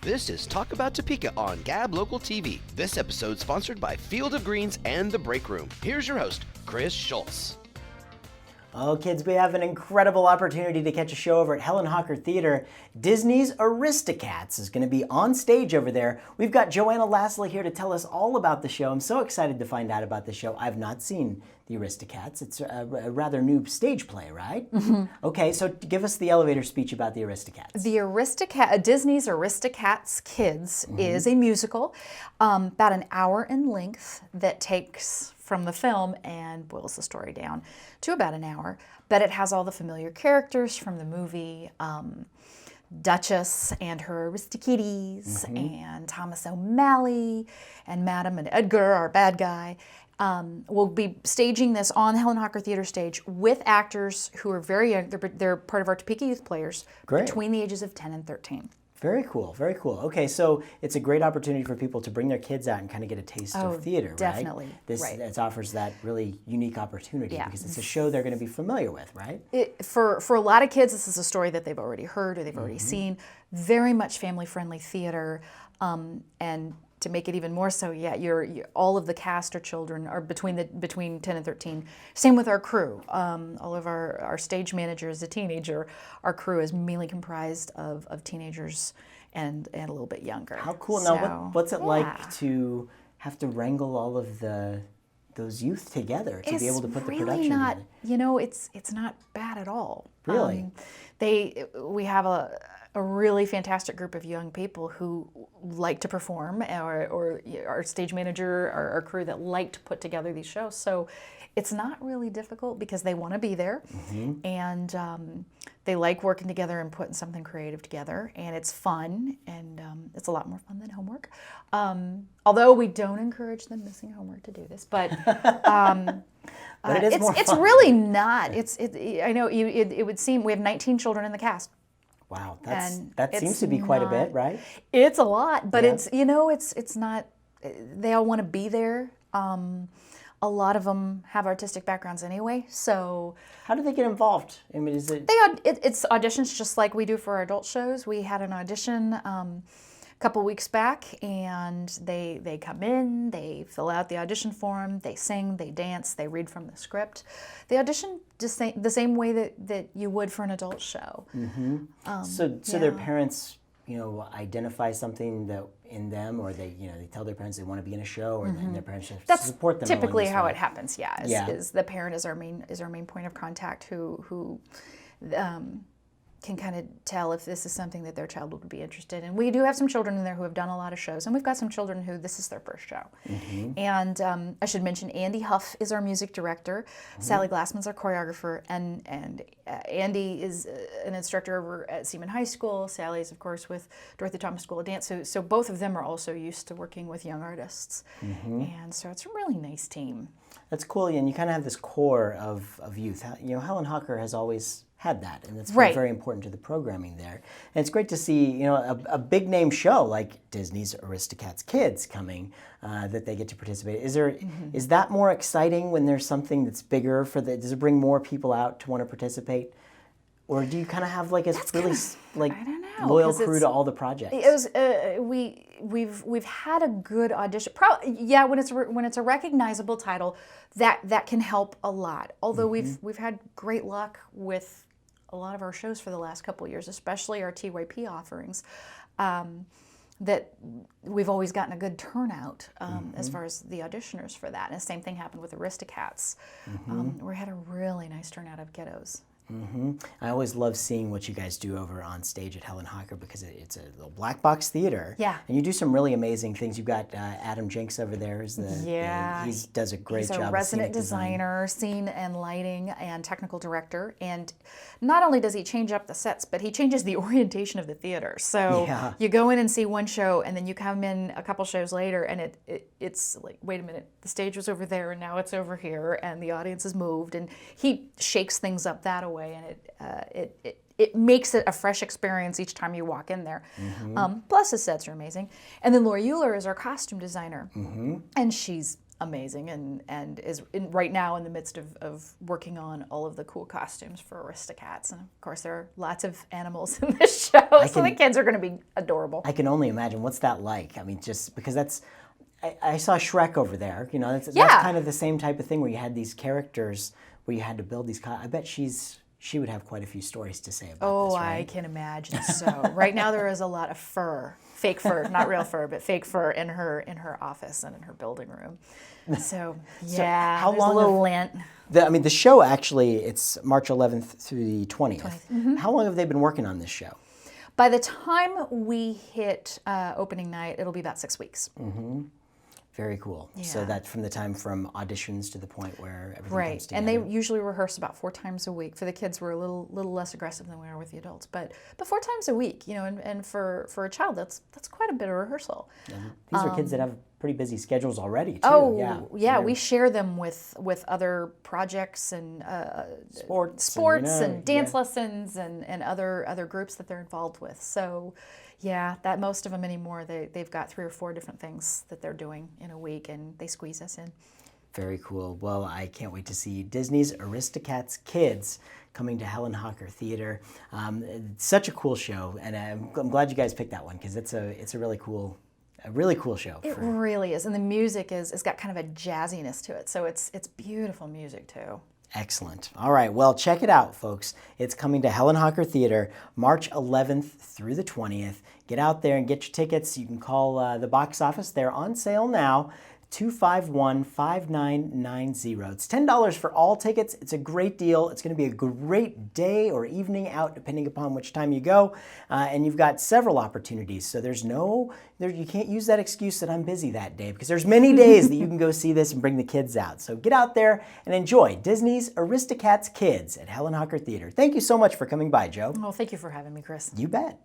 This is Talk About Topeka on Gab Local TV. This episode sponsored by Field of Greens and The Break Room. Here's your host, Chris Schultz. Oh, kids, we have an incredible opportunity to catch a show over at Helen Hocker Theater. Disney's Aristocats is going to be on stage over there. We've got Joanna Lassley here to tell us all about the show. I'm so excited to find out about the show. I've not seen the Aristocats. It's a rather new stage play, right? Mm-hmm. Okay, so give us the elevator speech about the Aristocats. Disney's Aristocats Kids is a musical, about an hour in length, that takes from the film and boils the story down to about an hour. But it has all the familiar characters from the movie, Duchess and her Aristokitties, and Thomas O'Malley, and Madam and Edgar, our bad guy. We'll be staging this on Helen Hocker Theater stage with actors who are very young. They're part of our Topeka Youth Players. Great. Between the ages of 10 and 13. Very cool, very cool. Okay, so it's a great opportunity for people to bring their kids out and kind of get a taste of theater, definitely. Right? This offers that really unique opportunity because it's a show they're going to be familiar with, right? For a lot of kids, this is a story that they've already heard or they've already seen. Very much family-friendly theater, and to make it even more so, you're all of the cast are children, are between 10 and 13. Same with our crew. All of our stage manager is a teenager. Our crew is mainly comprised of teenagers and a little bit younger. How cool! So, now, what's it like to have to wrangle all of those youth together to be able to put the production together? It's not bad at all. Really, we have a really fantastic group of young people who like to perform, or our stage manager, our crew that like to put together these shows. So it's not really difficult because they want to be there, and they like working together and putting something creative together, and it's fun, and it's a lot more fun than homework. Although we don't encourage them missing homework to do this, but but it is more fun. It's really not. I know it would seem we have 19 children in the cast. Wow, that seems to be quite a bit, right? It's a lot, but it's not. They all want to be there. A lot of them have artistic backgrounds anyway, so. How do they get involved? I mean, is it? It's auditions just like we do for our adult shows. We had an audition a couple weeks back, and they come in, they fill out the audition form, they sing, they dance, they read from the script. They audition just the same way that you would for an adult show. So their parents, identify something that in them, or they tell their parents they want to be in a show, or then their parents support them. That's typically how it happens. Is the parent is our main point of contact who can kind of tell if this is something that their child would be interested in. We do have some children in there who have done a lot of shows, and we've got some children who this is their first show. And I should mention Andy Huff is our music director, Sally Glassman's our choreographer, and Andy is an instructor over at Seaman High School. Sally's, of course, with Dorothy Thomas School of Dance. So both of them are also used to working with young artists. And so it's a really nice team. That's cool, and you kind of have this core of youth. Helen Hocker has always had that, and it's very important to the programming there. And it's great to see, a big name show like Disney's Aristocats Kids coming, that they get to participate. Is that more exciting when there's something that's bigger does it bring more people out to want to participate? Or do you kind of have like a really loyal crew to all the projects? It was we've had a good audition. When it's a recognizable title, that can help a lot. Although we've had great luck with a lot of our shows for the last couple of years, especially our TYP offerings, that we've always gotten a good turnout as far as the auditioners for that. And the same thing happened with Aristocats. We had a really nice turnout of kiddos. I always love seeing what you guys do over on stage at Helen Hocker because it's a little black box theater. Yeah. And you do some really amazing things. You've got Adam Jenks over there. He does a great job. He's a resident designer, scene and lighting, and technical director. And not only does he change up the sets, but he changes the orientation of the theater. So you go in and see one show, and then you come in a couple shows later, and it's like, wait a minute, the stage was over there, and now it's over here, and the audience has moved. And he shakes things up that way. And it makes it a fresh experience each time you walk in there. Plus the sets are amazing. And then Laura Euler is our costume designer. And she's amazing and is right now in the midst of working on all of the cool costumes for Aristocats. And of course, there are lots of animals in this show, so the kids are going to be adorable. I can only imagine. What's that like? I mean, just because I saw Shrek over there. You know, that's kind of the same type of thing where you had these characters where you had to build these. I bet she would have quite a few stories to say about this, right? I can imagine so. Right now there is a lot of fur, fake fur, not real fur, but fake fur in her office and in her building room. So yeah, how long? A little lint. The show actually, it's March 11th through the 20th. Mm-hmm. How long have they been working on this show? By the time we hit opening night, it'll be about 6 weeks. Mm-hmm. Very cool. Yeah. So that's from auditions to the point where everything comes together. And they usually rehearse about 4 times a week. For the kids, we're a little less aggressive than we are with the adults, but 4 times a week, you know, and for a child, that's quite a bit of rehearsal. Yeah. These are kids that have pretty busy schedules already, too. Yeah. We share them with other projects and sports and dance lessons and other groups that they're involved with. So. Yeah, that most of them anymore, they've got 3 or 4 different things that they're doing in a week, and they squeeze us in. Very cool. Well, I can't wait to see Disney's Aristocats Kids coming to Helen Hocker Theater. It's such a cool show, and I'm glad you guys picked that one because it's a really cool show. It really is, and the music has got kind of a jazziness to it, so it's beautiful music too. Excellent. All right, well, check it out, folks. It's coming to Helen Hocker Theater March 11th through the 20th. Get out there and get your tickets. You can call the box office. They're on sale now, 251-5990. It's $10 for all tickets. It's a great deal. It's going to be a great day or evening out, depending upon which time you go. And you've got several opportunities. So you can't use that excuse that I'm busy that day, because there's many days that you can go see this and bring the kids out. So get out there and enjoy Disney's Aristocats Kids at Helen Hocker Theater. Thank you so much for coming by, Jo. Well, thank you for having me, Chris. You bet.